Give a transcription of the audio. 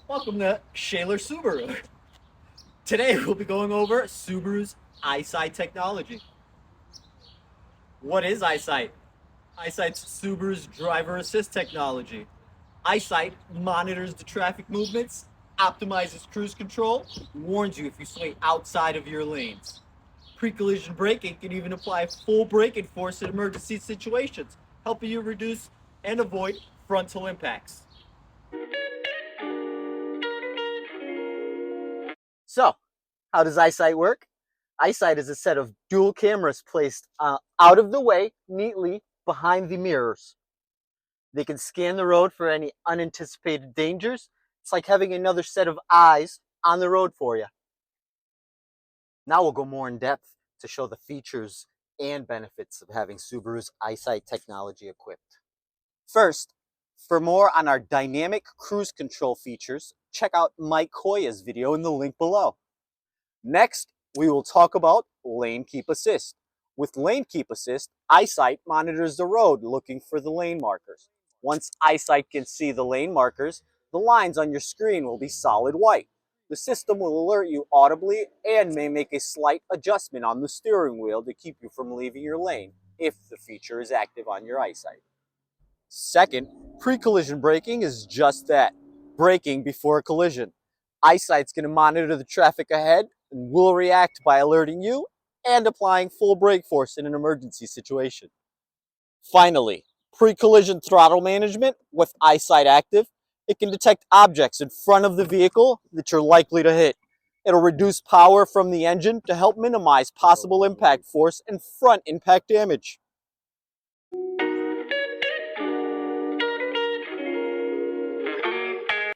Welcome to Shaler Subaru. Today we'll be going over Subaru's EyeSight technology. What is EyeSight? EyeSight's Subaru's driver assist technology. EyeSight monitors the traffic movements, optimizes cruise control, warns you if you sway outside of your lanes. Pre-collision braking can even apply full braking force in emergency situations, helping you reduce and avoid frontal impacts. So, how does EyeSight work? EyeSight is a set of dual cameras placed out of the way, neatly behind the mirrors. They can scan the road for any unanticipated dangers. It's like having another set of eyes on the road for you. Now we'll go more in depth to show the features and benefits of having Subaru's EyeSight technology equipped. First, for more on our dynamic cruise control features, check out Mike Hoya's video in the link below. Next, we will talk about Lane Keep Assist. With Lane Keep Assist, EyeSight monitors the road looking for the lane markers. Once EyeSight can see the lane markers, the lines on your screen will be solid white. The system will alert you audibly and may make a slight adjustment on the steering wheel to keep you from leaving your lane if the feature is active on your EyeSight. Second, pre-collision braking is just that, braking before a collision. EyeSight's going to monitor the traffic ahead and will react by alerting you and applying full brake force in an emergency situation. Finally, pre-collision throttle management with EyeSight active. It can detect objects in front of the vehicle that you're likely to hit. It'll reduce power from the engine to help minimize possible impact force and front impact damage.